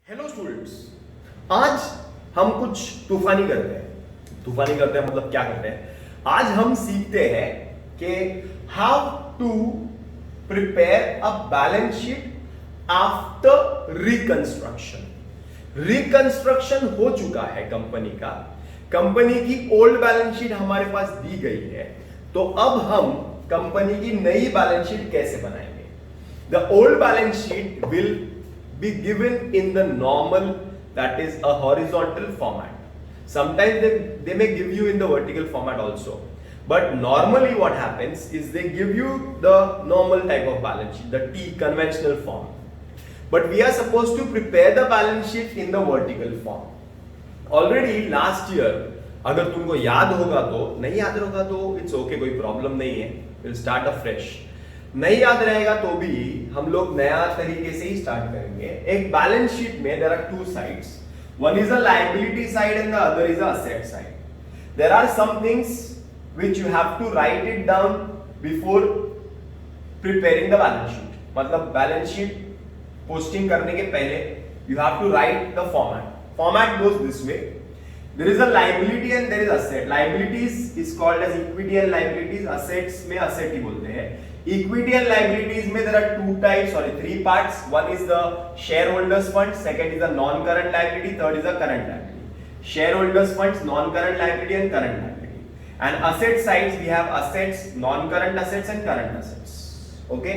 Hello students, आज हम कुछ तूफानी करते हैं। तूफानी करते हैं मतलब क्या करते हैं? आज हम सीखते हैं कि how to prepare a balance sheet after reconstruction. Reconstruction हो चुका है कंपनी का, कंपनी की ओल्ड बैलेंस शीट हमारे पास दी गई है, तो अब हम कंपनी की नई बैलेंस शीट कैसे बनाएंगे? The old balance sheet will be given in the normal, that is a horizontal format. Sometimes they may give you in the vertical format also, but normally what happens is they give you the normal type of balance sheet, the T conventional form, but we are supposed to prepare the balance sheet in the vertical form. Already last year, अगर तुमको याद होगा तो, नहीं याद होगा तो it's okay, कोई प्रॉब्लम नहीं है, विल स्टार्ट अफ्रेश। नहीं याद रहेगा तो भी हम लोग नया तरीके से ही स्टार्ट करेंगे। एक बैलेंस शीट में there are two sides, one is a liability side and the other is a asset side. There are some things which you have to write it down before preparing the balance sheet. मतलब balance sheet posting करने के पहले you have to write the format. Format goes this way, there is a liability and there is asset. Liabilities is called as equity and liabilities, assets में asset ही बोलते हैं। Equity and liabilities में there are three parts. One is the shareholders fund, second is the non-current liability, third is the current liability. Shareholders funds, non-current liability and current liability. And asset sides we have assets, non-current assets and current assets. Okay?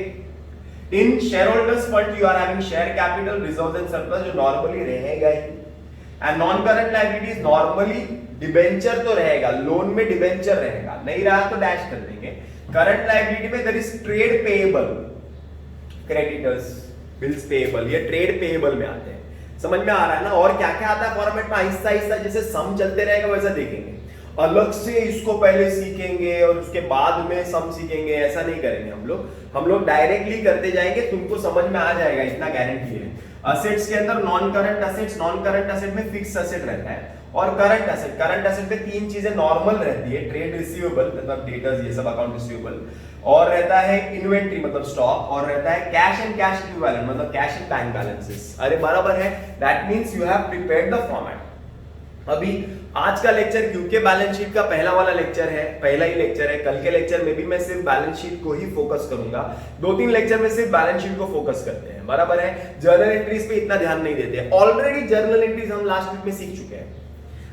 In shareholders fund you are having share capital, reserves and surplus जो normally रहेगा ही। And non current liabilities normally debenture तो रहेगा, loan में debenture रहेगा, नहीं रहा तो डैश कर देंगे। करंट लायबिलिटी में there is trade payable, creditors, bills payable, ये ट्रेड पेएबल में आते हैं। समझ में आ रहा है ना? और क्या क्या आता है फॉर्मेट में, आहिस्ता आहिस्ता जैसे सम चलते रहेगा वैसा देखेंगे। अलग से इसको पहले सीखेंगे और उसके बाद में सम सीखेंगे, ऐसा नहीं करेंगे हम लोग डायरेक्टली करते जाएंगे, तुमको समझ में आ जाएगा, इतना गारंटी है। असेट्स के अंदर non current assets, non current asset में फिक्स असेट रहता है, और करंट असेट में तीन चीजें नॉर्मल रहती है, ट्रेड रिसीवेबल मतलब डेटर्स, ये सब अकाउंट रिसीवेबल, और रहता है इन्वेंट्री मतलब स्टॉक, और रहता है कैश एंड कैश इक्विवेलेंट मतलब कैश एंड बैंक बैलेंसेस। अरे बराबर है, that means you have prepared the format. अभी आज का लेक्चर क्योंकि बैलेंस शीट का पहला वाला लेक्चर है, पहला ही लेक्चर है, कल के लेक्चर में भी मैं सिर्फ बैलेंस शीट को ही फोकस करूंगा, 2-3 लेक्चर में सिर्फ बैलेंस शीट को फोकस करते हैं, बराबर है। जर्नल एंट्रीज पे इतना ध्यान नहीं देते, ऑलरेडी जर्नल एंट्रीज हम लास्ट वीक में सीख चुके हैं।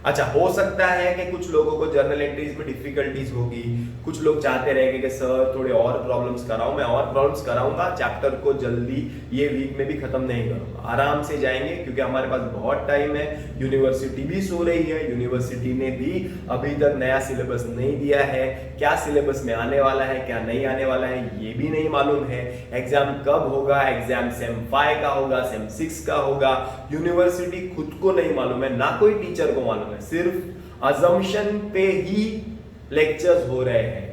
अच्छा, हो सकता है कि कुछ लोगों को जर्नल एंट्रीज में डिफिकल्टीज होगी, कुछ लोग चाहते रहेंगे कि सर थोड़े और प्रॉब्लम्स कराऊं, मैं और प्रॉब्लम्स कराऊंगा, चैप्टर को जल्दी ये वीक में भी खत्म नहीं करूंगा, आराम से जाएंगे क्योंकि हमारे पास बहुत टाइम है। यूनिवर्सिटी भी सो रही है, यूनिवर्सिटी ने भी अभी तक नया सिलेबस नहीं दिया है, क्या सिलेबस में आने वाला है क्या नहीं आने वाला है ये भी नहीं मालूम है। एग्जाम कब होगा, एग्जाम सेम 5 का होगा, सेम 6 का होगा, यूनिवर्सिटी खुद को नहीं मालूम है, ना कोई टीचर को मालूम है, सिर्फ अजम्पशन पे ही लेक्चर्स हो रहे हैं,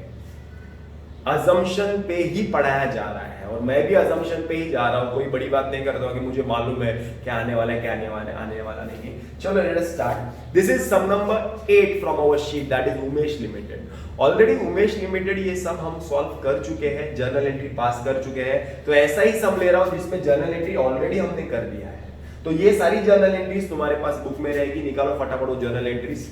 अजम्पशन पे ही पढ़ाया जा रहा है, और मैं भी अजम्पशन पे ही जा रहा हूं, कोई बड़ी बात नहीं करता हूं कि मुझे मालूम है क्या आने वाला है क्या आने वाला नहीं है। चलो let us start. This is some number 8 from our sheet, that is Umesh limited. Already Umesh limited ये सब हम सॉल्व कर चुके हैं, जर्नल एंट्री पास कर चुके हैं, तो ऐसा ही सम ले रहा हूं जिसमें जर्नल एंट्री ऑलरेडी हमने कर दिया है। तो ये सारी जर्नल एंट्रीज तुम्हारे पास बुक में रहेगी, निकालो फटाफट वो जर्नल एंट्रीज,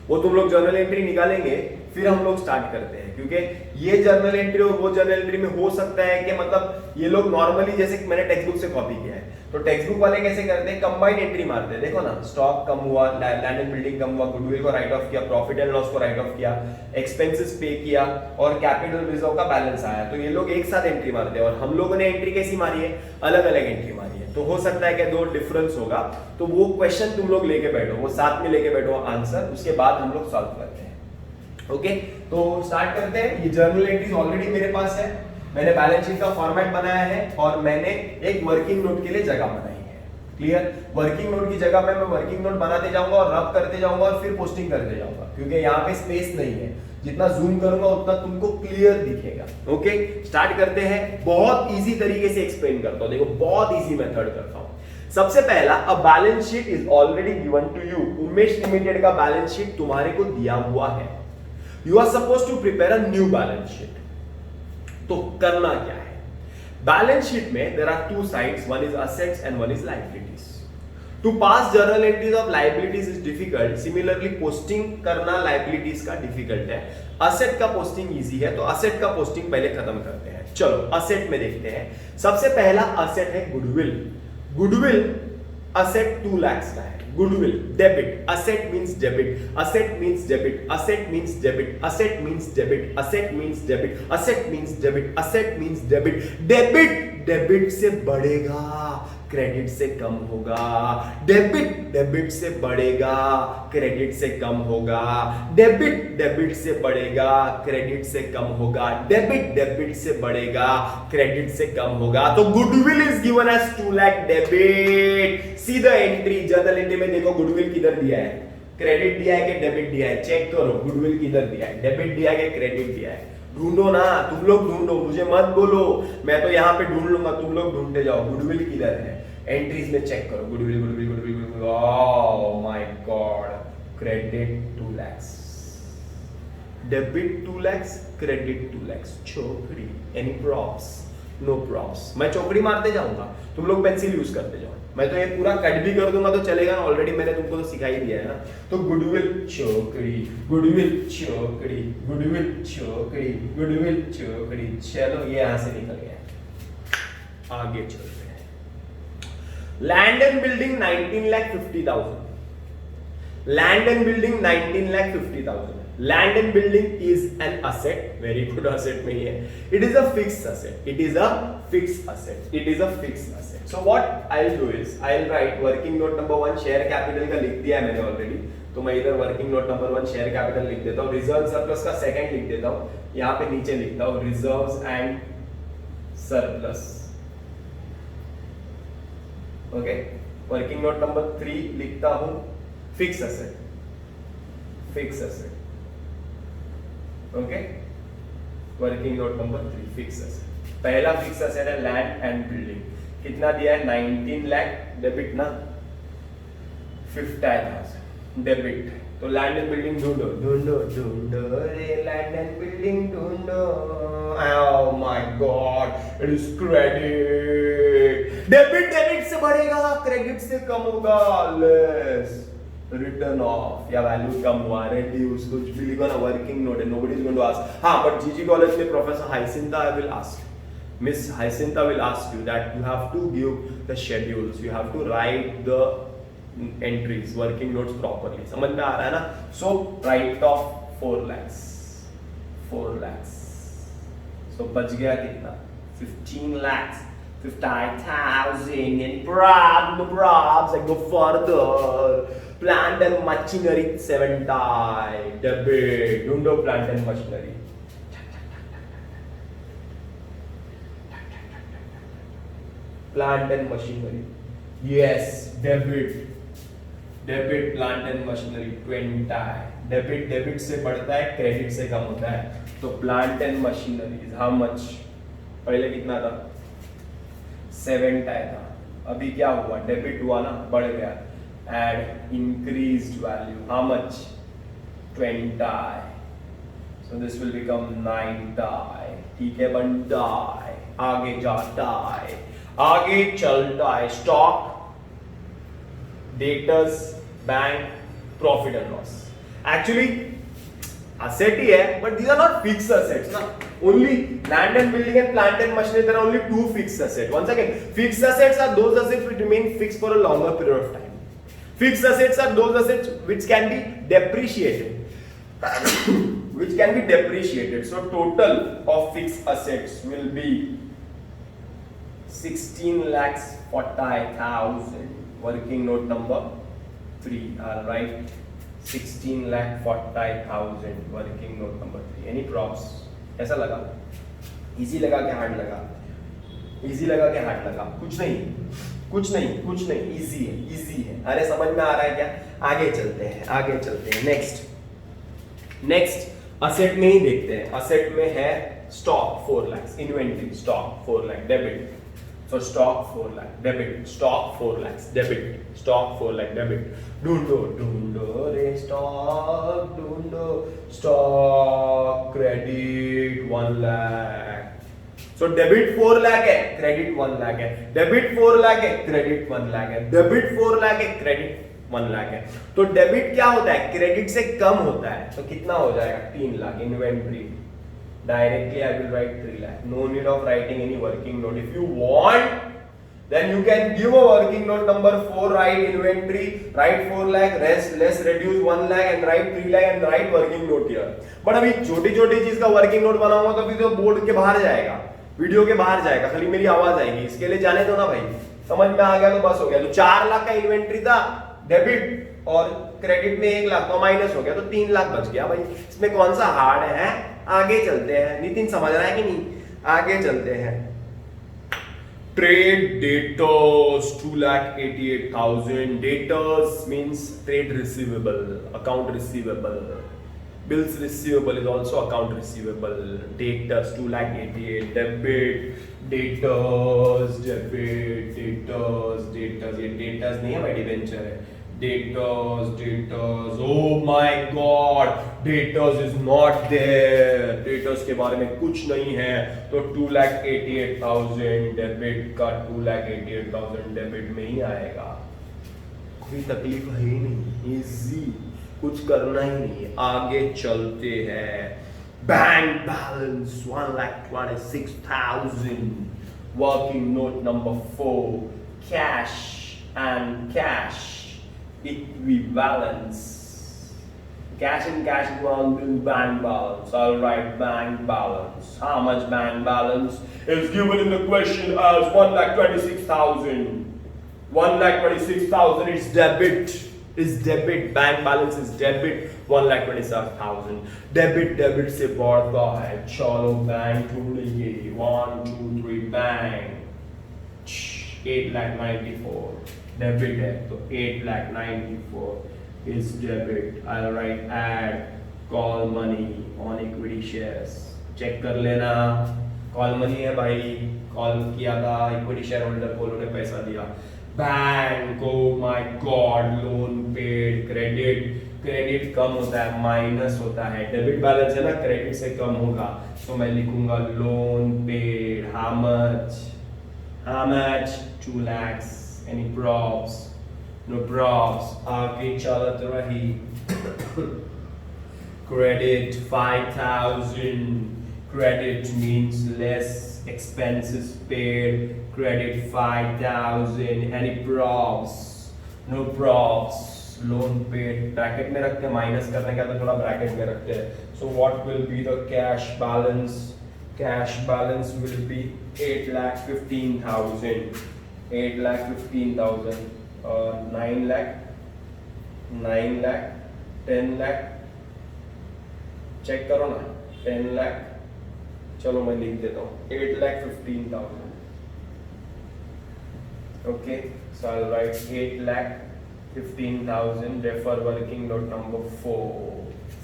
वो तुम लोग जर्नल एंट्री निकालेंगे, फिर हम लोग स्टार्ट करते हैं। क्योंकि ये जर्नल एंट्री और वो जर्नल एंट्री में हो सकता है कि मतलब ये लोग नॉर्मली, जैसे मैंने टेक्स्ट बुक से कॉपी किया है, तो टेक्स्ट बुक वाले कैसे करते हैं, कंबाइंड एंट्री मारते हैं। देखो ना, स्टॉक कम हुआ, लैंड एंड बिल्डिंग कम हुआ, गुडविल को राइट ऑफ किया, प्रॉफिट एंड लॉस को राइट ऑफ किया, एक्सपेंसेस पे किया, और कैपिटल रिजर्व का बैलेंस आया, तो ये लोग एक साथ एंट्री मारते हैं। और हम लोगों ने एंट्री कैसी मारी है, अलग अलग एंट्री मारी है, तो हो सकता है कि दो डिफरेंस होगा, तो वो क्वेश्चन तुम लोग लेके बैठो, वो साथ में लेके बैठो आंसर, उसके बाद हम लोग सॉल्व करते हैं। ओके, तो स्टार्ट करते हैं। ये जर्नल एंट्रीज ऑलरेडी मेरे पास है, मैंने बैलेंस शीट का फॉर्मेट बनाया है, और मैंने एक वर्किंग नोट के लिए जगह बनाई है। क्लियर? वर्किंग नोट की जगह पे मैं वर्किंग नोट बनाते जाऊंगा और रब करते जाऊंगा और फिर पोस्टिंग करते जाऊंगा, क्योंकि यहाँ पे स्पेस नहीं है, जितना जूम करूंगा उतना तुमको क्लियर दिखेगा। ओके, स्टार्ट करते हैं। बहुत इजी तरीके से एक्सप्लेन करता हूं, देखो बहुत इजी मेथड करता हूं। सबसे पहला, a balance sheet is already given to you. Umesh limited का बैलेंस शीट तुम्हारे को दिया हुआ है, you are suppose to prepare a new balance sheet. तो करना क्या है, बैलेंस शीट में there are two sides, one is assets and one is liabilities. To pass journal entries of liabilities is difficult. Similarly posting करना liabilities का difficult है. Asset का posting easy है, तो असेट का पोस्टिंग पहले खत्म करते हैं. चलो असेट में देखते हैं. सबसे पहला असेट है गुडविल. गुडविल असेट 2 लाख का है. Goodwill debit. Asset means debit. Asset means debit. Asset means debit. Asset means debit. Asset means debit. Asset means debit. Asset means debit. Debit debit से बढ़ेगा, क्रेडिट से कम होगा. डेबिट डेबिट से बढ़ेगा, credit से कम होगा. डेबिट डेबिट से बढ़ेगा, क्रेडिट से कम होगा. डेबिट डेबिट से बढ़ेगा, क्रेडिट से कम होगा. तो goodwill is given as 2 lakh debit. See the entry. Journal entry में देखो गुडविल किधर दिया है, क्रेडिट दिया है कि डेबिट दिया है. चेक करो गुडविल किधर दिया है, डेबिट दिया है कि क्रेडिट दिया है. ढूंढो ना, तुम लोग ढूंढो, मुझे मत बोलो. मैं तो यहाँ पे ढूंढ लूंगा, तुम लोग ढूंढते जाओ. गुडविल किधर है, एंट्रीज में चेक करो. Goodwill goodwill goodwill goodwill. Oh my God. Credit 2 lakhs, debit 2 lakhs, credit 2 lakhs. चौकड़ी. Any props? No props. मैं चौकड़ी मारते जाऊंगा, तुम लोग पेंसिल यूज करते जाओ. मैं तो ये पूरा कट भी कर दूंगा तो चलेगा ना, ऑलरेडी मैंने तुमको तो सिखा ही दिया है ना. तो गुडविल चौकड़ी, गुडविल चौकड़ी, गुडविल चौकड़ी, गुडविल चौकड़ी. चलो ये यहां से निकल गया. आगे चलते हैं. Land and building 19,50,000. Land and building 19,50,000. Land and building is an asset. Very good, asset में ही है. It is a fixed asset. It is a fixed asset. It is a fixed asset. So what I will do is I will right working note number 1. Share capital का लिख दिया है मैंने already, तो मैं इधर working note number 1 share capital लिख देता हूं. रिजर्व सरप्लस का सेकंड लिख देता हूं. यहां पे नीचे लिखता हूं reserves and surplus. Okay. Working note number 3 लिखता हूं fix asset. Fix asset. Okay. Working note number 3 fix asset. पहला फिक्स असेट है लैंड एंड बिल्डिंग. कितना दिया है, 19 लाख. डेबिट ना 50,000 डेबिट. तो लैंड एंड बिल्डिंग ढूंढो ढूंढो ढूंढो रे. लैंड एंड बिल्डिंग ढूंढो. Oh my god, it is credit. Debit debit से बढ़ेगा, क्रेडिट से कम होगा. लेस रिटर्न ऑफ या वैल्यू कम हुआ, रिड्यूस, कुछ भी लिखो ना. वर्किंग नोट है, nobody is going to ask. हाँ, बट जीजी कॉलेज में professor Hyacintha will ask, Miss Jacinta will ask you that you have to give the schedules, you have to write the entries, working notes properly. समझ में आ रहा है ना. So write off 4 lakhs. 4 lakhs. So बच गया कितना, 15 lakhs. 50,000. And probs, I go further. Plant and machinery 70. Debit. ढूंढो plant and machinery. Plant and machinery. Yes, debit. Debit plant and machinery 20. Debit debit से बढ़ता है, क्रेडिट से कम होता है. तो plant and machinery how much? पहले कितना था, 7 था. अभी क्या हुआ, डेबिट हुआ ना, बढ़ गया. Add increased value. How much? 20. So this will become 9. ठीक है, बनता है, आगे जाता है, आगे चलता है. Stock, debtors, bank, profit and loss. Actually asset ही है, but these are not fixed assets ना. Only land and building and plant and machinery, there are only 2 fixed assets. Once again, fixed assets are those assets which remain fixed for a longer period of time. Fixed assets are those assets which can be depreciated. Which can be depreciated. So total of fixed assets will be 16,40,000. Working note number 3. All right. 16,40,000. Working note number 3. Any props? ऐसा लगा? Easy लगा कि hard लगा? Easy लगा कि hard लगा? कुछ नहीं, कुछ नहीं, कुछ नहीं. Easy है, easy है. अरे समझ में आ रहा है क्या? आगे चलते हैं, आगे चलते हैं. नेक्स्ट असेट में ही देखते हैं. असेट में है stock 4 lakhs. Inventory stock 4 lakh. Debit. So stock 4 lakh, debit. Stock 4 lakhs, debit. Stock 4 lakh, debit. ढूंढो ढूंढो रे stock, ढूंढो stock. Credit 1 lakh. So debit 4 lakh है, क्रेडिट 1 लाख है, डेबिट 4 लाख है, क्रेडिट 1 लाख है, डेबिट 4 लाख है, क्रेडिट 1 लाख है। तो डेबिट क्या होता है, क्रेडिट से कम होता है, तो कितना हो जाएगा 3 lakh. Inventory directly I will write 3 lakh, no need of writing any working note. If you want then you can give a working note number 4, write inventory, write 4 lakh, rest less reduce 1 lakh and write 3 lakh and write working note here। but अभी छोटी छोटी चीज का working note बनाऊंगा तो फिर तो board के बाहर जाएगा, वीडियो के बाहर जाएगा, खाली मेरी आवाज आएगी, इसके लिए जाने दो ना भाई, समझ में आ गया तो बस हो गया। तो 4 लाख का इन्वेंट्री था, डेबिट और क्रेडिट में 1 लाख तो माइनस हो गया, तो 3 लाख बच गया भाई। इसमें कौन सा हार्ड है, आगे चलते हैं। नितिन समझ रहा है कि नहीं, आगे चलते हैं। Trade debtors 2,88,000. Debtors means trade receivable, account receivable. Bills receivable is also account receivable. Debtors 2,88,000. Debit, debtors, debit, debtors, debtors. ये debtors नहीं है भाई, डिबेंचर है। Debtors, debtors. Oh my God, debtors is not there. Debtors के बारे में कुछ नहीं है, तो 2,88,000 डेबिट का 2,88,000 डेबिट में ही आएगा। कोई तकलीफ है ही नहीं, इजी, कुछ करना ही नहीं है। आगे चलते हैं। Bank balance 1,26,000. Working note number 4, cash and cash equivalence. Cash and cash equivalent, bank balance. All right, bank balance. How much bank balance is given in the question as 1,26,000. 1,26,000 is debit. Is debit. Bank balance is debit. 1,26,000. Debit से बढ़ता है। चलो bank ढूंढेंगे। 1, 2, 3 bank. 8,94,000. Debit है तो 8,94,000 is debit. I'll write add call money on equity shares. Check कर लेना, call money है भाई, कॉल किया था इक्विटी शेयर होल्डर को, उन्होंने पैसा दिया। Bank, oh my god, loan paid. Credit, credit कम होता है, माइनस होता है। डेबिट बैलेंस है ना, क्रेडिट से कम होगा, तो मैं लिखूंगा loan paid. How much, how much 2 lakhs. Any props? No props. आगे चलत रही। Credit 5,000. Credit means less expenses paid. Credit 5,000. Any props? No props. Loan paid. Bracket में रखते हैं, माइनस करने का तो थोड़ा ब्रैकेट में रखते हैं। So what will be the cash balance? Cash balance will be 8,15,000. 8,15,000 और 9 lakh, 9 lakh, 10 lakh, चेक करो ना, 10 lakh, चलो मैं लिख देता हूँ 8,15,000. Okay, so I'll write 8,15,000 refer working note number 4.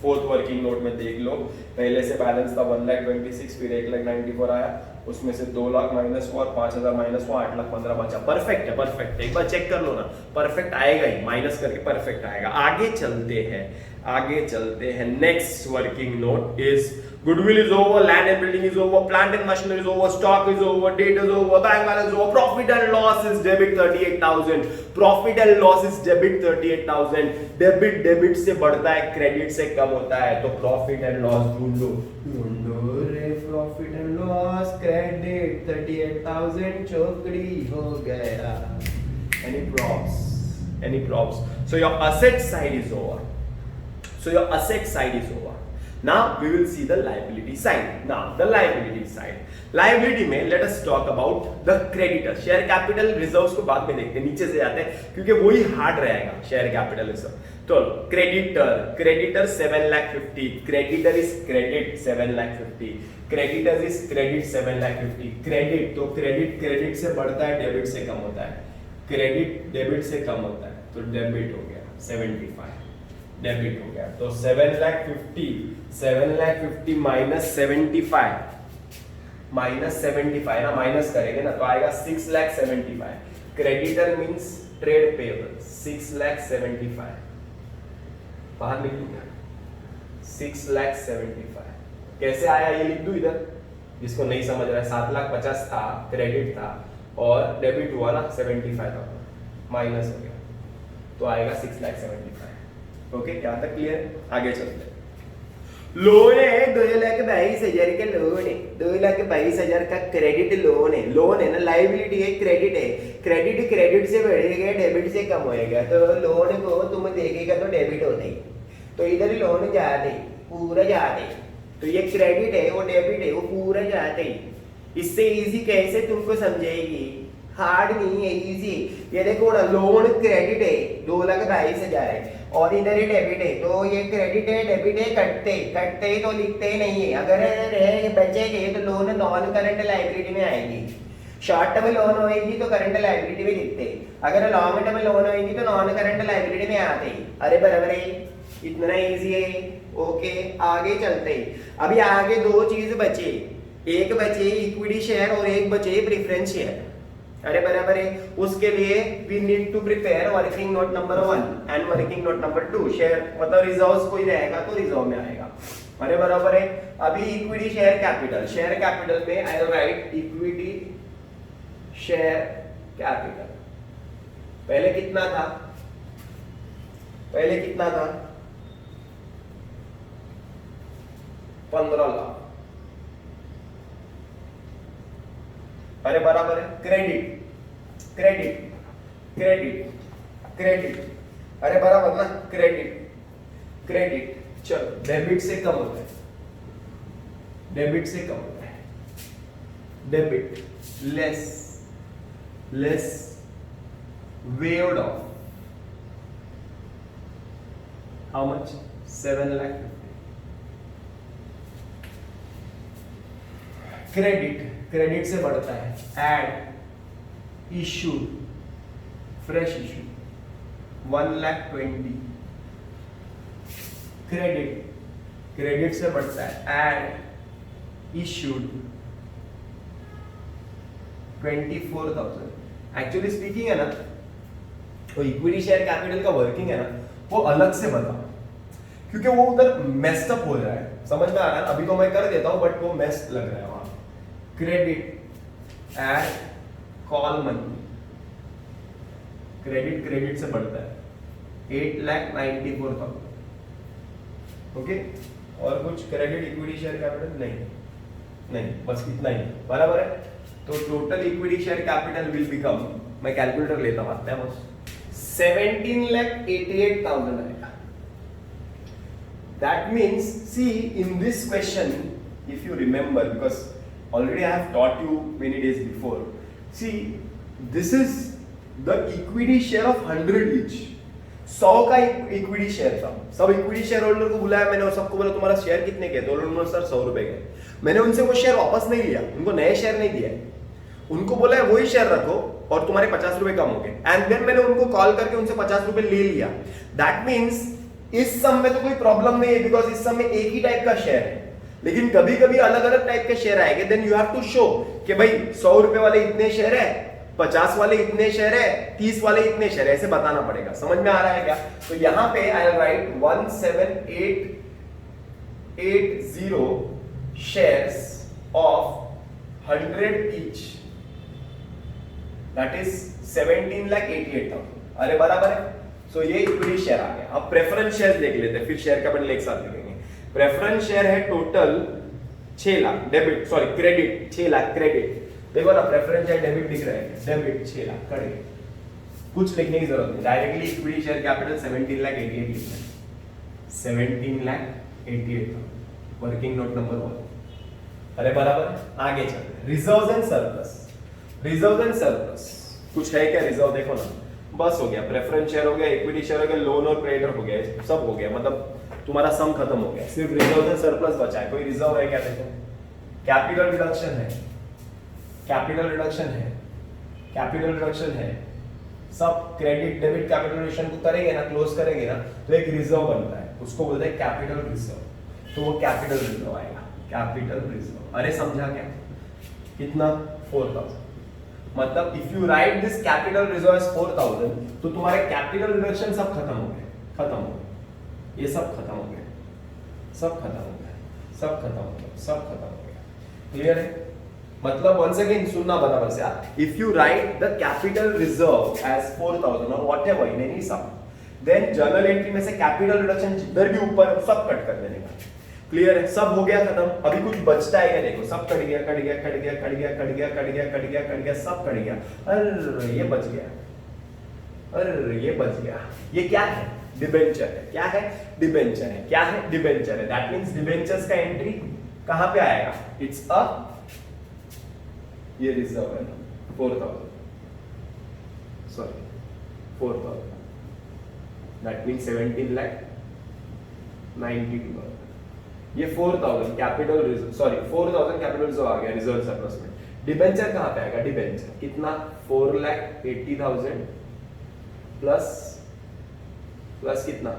Fourth working note में देख लो, पहले से बैलेंस था 1,26,000, फिर 1,94,000 आया, उसमें से 2 लाख माइनस हुआ और 5,000 माइनस हुआ, 8,15,000 बचा। परफेक्ट है, परफेक्ट है, एक बार चेक कर लो ना, परफेक्ट आएगा ही, माइनस करके परफेक्ट आएगा। आगे चलते हैं, आगे चलते हैं। Next working note is goodwill is over, land and building is over, plant and machinery is over, stock is over, debt is over, bank balance over, profit and loss is debit 38,000, profit and loss is debit 38,000। Debit, debit से बढ़ता है, credit से कम होता है, तो profit and loss ढूंढो, ढूंढो रे प्रॉफिट एंड लॉस, क्रेडिट 38,000 चौकड़ी हो गया। Any props? Any props? So your asset side is over. So your asset side is over. Now we will see the liability side. Now the liability side. Liability में let us talk about the creditor. Share capital reserves को बाद में देखते हैं, नीचे से जाते हैं क्योंकि वही हार्ड रहेगा share capital reserve. तो creditor, creditor 7,50,000. Creditor is credit 7,50,000. Creditors is credit 7,50,000. Credit तो credit, credit से बढ़ता है, debit से कम होता है. Credit debit से कम होता है, तो debit हो गया 75. डेबिट हो गया, तो 7,50,000 माइनस 75, माइनस 75 ना, माइनस करेंगे ना तो आएगा 6,75,000. क्रेडिटर मींस ट्रेड पेबल 6,75,000 बाहर लिख दूंगा 6,75,000. कैसे आया ये लिख दूं इधर, जिसको नहीं समझ रहा है, 7,50,000 था, क्रेडिट था और डेबिट हुआ ना 75,000, माइनस हो गया तो आएगा 6,75,000। ओके, यहाँ तक क्लियर? आगे चलते हैं। लोन है 2,22,000 का लोन है, 2,22,000 का क्रेडिट लोन है। लोन है ना, लाइबिलिटी है, क्रेडिट है। क्रेडिट क्रेडिट से बढ़ेगा, डेबिट से कम होएगा, तो लोन को तुम देखेगा तो डेबिट होता ही, तो इधर लोन जाते पूरा जाते, तो ये क्रेडिट है वो डेबिट है वो पूरा जाते ही। इससे इजी कैसे तुमको समझेगी, हार्ड नहीं है, इजी। ये देखो ना, लोन क्रेडिट है 2,22,000 है और इधर ही डेबिट है, तो ये क्रेडिट है डेबिट है, कटते कटते तो लिखते नहीं है। अगर बचेंगे तो लोन नॉन करंट लायबिलिटी में आएगी। शॉर्ट टर्म लोन होएगी तो करंट लायबिलिटी में लिखते, अगर लॉन्ग टर्म लोन होएगी तो नॉन करंट लायबिलिटी में आते। अरे बराबर है, इतना इजी है। ओके, आगे चलते हैं। अभी आगे दो चीज बचे, एक बचे इक्विटी शेयर और एक बचे प्रेफरेंस शेयर। अरे बराबर है, उसके लिए we need to prepare working note number 1 and working note number 2। Share मतलब रिजर्व्स कोई रहेगा तो रिजर्व में आएगा। अरे बराबर है। अभी equity share capital, share capital में I will write equity share capital. पहले कितना था, पहले कितना था 15 लाख। अरे बराबर है। क्रेडिट क्रेडिट क्रेडिट क्रेडिट, अरे बराबर ना, क्रेडिट क्रेडिट। चलो, डेबिट से कम होता है, डेबिट से कम होता है, debit less less waived off how much 7 lakh. Credit credit से बढ़ता है, add issue fresh issue 1,20,000। Credit credit से बढ़ता है, एड इशूड 24,000। एक्चुअली स्पीकिंग है ना, तो इक्विटी शेयर कैपिटल का वर्किंग है ना, वो अलग से बता, क्योंकि वो उधर मेस्ड अप हो रहा है। समझ में आ रहा है? अभी तो मैं कर देता हूं बट वो मेस्ड लग रहा है वहां। Credit add call money, credit credit से बढ़ता है 8,94,000। ओके, और कुछ क्रेडिट इक्विटी शेयर कैपिटल नहीं, नहीं बस इतना ही, बराबर है। तो total equity share capital will become, मैं कैलकुलेटर लेता हूं आता है बस, 17,88,000 आएगा। That means, see in this question, if you remember, because already I have taught you many days before. See, this is the equity share of 100 each. 100 का equity share था। सब इक्विटी शेयर होल्डर को बुलाया मैंने और सबको बोला तुम्हारा शेयर कितने के? तो उन्होंने सर 100 रुपए के। मैंने उनसे वो शेयर वापस नहीं लिया, उनको नए शेयर नहीं दिया, उनको बोला वही शेयर रखो और तुम्हारे 50 रुपए कम हो गए। एंड देन मैंने उनको कॉल करके उनसे 50 रुपए ले लिया। दैट मीन्स इस सम में तो कोई प्रॉब्लम नहीं है, बिकॉज इस सम में एक ही टाइप का शेयर है। लेकिन कभी कभी अलग अलग टाइप के शेयर आएंगे, then you have to show कि भाई 100 रुपए वाले इतने शेयर है, 50 वाले इतने शेयर है, 30 वाले इतने शेयर है, ऐसे बताना पड़ेगा। समझ में आ रहा है क्या? तो यहां पे आई will right 17,880 shares of 100 each, that is 17,88,000। अरे बराबर है। सो ये इक्विटी शेयर आ गया। अब प्रेफरेंस शेयर देख लेते हैं, फिर शेयर कैपिटल एक साथ लिखेंगे। प्रेफरेंस शेयर है total 6 lakh, debit sorry credit 6 lakh, credit देखो ना, प्रेफरेंस शेयर डेबिट दिख रहा है, डेबिट 6 लाख, करेंगे कुछ लिखने की जरूरत नहीं, डायरेक्टली इक्विटी शेयर कैपिटल 17,88,000 लिखना है, 17,88,000 वर्किंग नोट नंबर 1। अरे बराबर, आगे चलते हैं। Reserves and surplus, reserves and surplus कुछ है क्या? रिजर्व देखो ना, बस हो गया, प्रेफरेंस शेयर हो गया, इक्विटी शेयर हो गया, लोन और क्रेडिटर हो गया, सब हो गया, मतलब तुम्हारा सम खत्म हो गया, सिर्फ रिजर्व एंड सरप्लस बचा है। कोई रिजर्व है क्या? देखो, कैपिटल रिडक्शन है, कैपिटल रिडक्शन है, कैपिटल रिडक्शन है, सब क्रेडिट डेबिट कैपिटल रिडक्शन को करेंगे ना, क्लोज करेंगे ना, तो एक रिजर्व बनता है, उसको बोलते हैं कैपिटल रिजर्व। तो वो कैपिटल रिजर्व आएगा, कैपिटल रिजर्व। अरे समझा क्या? कितना? 4,000। मतलब if you write this capital reserve as 4,000, तो तुम्हारे कैपिटल रिडक्शन सब खत्म हो गए, खत्म हो गए, ये सब खत्म हो गया, सब खत्म हो गया, सब खत्म हो गया, सब खत्म हो गया। क्लियर है? मतलब वंस अगेन सुनना बराबर से आप, if you write the capital reserve as 4000 और whatever in any sum, then journal entry में से कैपिटल रिडक्शन जिधर भी ऊपर है सब कट कर देने का। क्लियर है? सब हो गया खत्म। अभी कुछ बचता है क्या? देखो सब कट गया, कट गया, कट गया, कट गया, कट गया, कट गया, कट गया, कट गया, सब कट गया। अरे ये बच गया, अरे ये बच गया। ये क्या है? डिबेंचर है। क्या है? डिबेंचर है। क्या है? डिबेंचर है। दैट मींस डिबेंचर्स का एंट्री कहां पे आएगा? इट्स अ, ये रिजर्व है 4000, सॉरी 4000, दैट मींस 17 लाख 92,000। ये 4000 capital reserve, sorry 4000 capital reserve आ गया रिजर्व सरप्लस में। डिबेंचर कहां पे आएगा? डिबेंचर कितना? 4,80,000 प्लस प्लस कितना?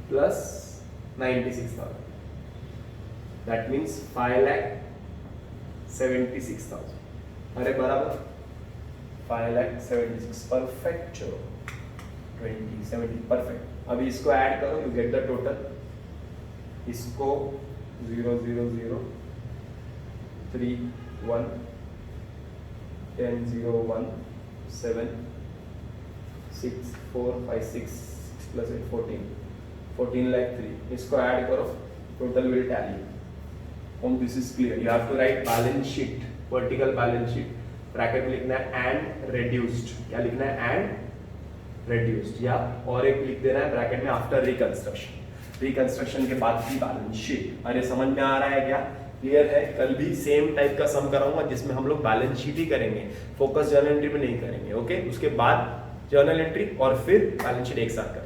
Plus 96,000, that means 5,76,000। अरे बराबर 5,76,000 परफेक्ट। चलो 20 70 परफेक्ट। अभी इसको ऐड करो, यू गेट द टोटल। इसको 0 0 0 3 1 10 0 1 7 6 4 5 6 plus 8 14 lakh 3। इसको ऐड करो, total will tally. Hope this is clear. You have to write balance sheet, vertical balance sheet, bracket में लिखना है एंड रेड्यूस्ड। क्या लिखना है? And reduced. या और एक लिख देना है ब्रैकेट में आफ्टर रिकंस्ट्रक्शन, रिकंस्ट्रक्शन के बाद की बैलेंस शीट। अरे समझ में आ रहा है क्या? क्लियर है? कल भी सेम टाइप का सम कराऊंगा जिसमें हम लोग बैलेंस शीट ही करेंगे, फोकस जर्नल एंट्री में नहीं करेंगे। ओके, उसके बाद जर्नल एंट्री और फिर बैलेंस शीट एक साथ करेंगे।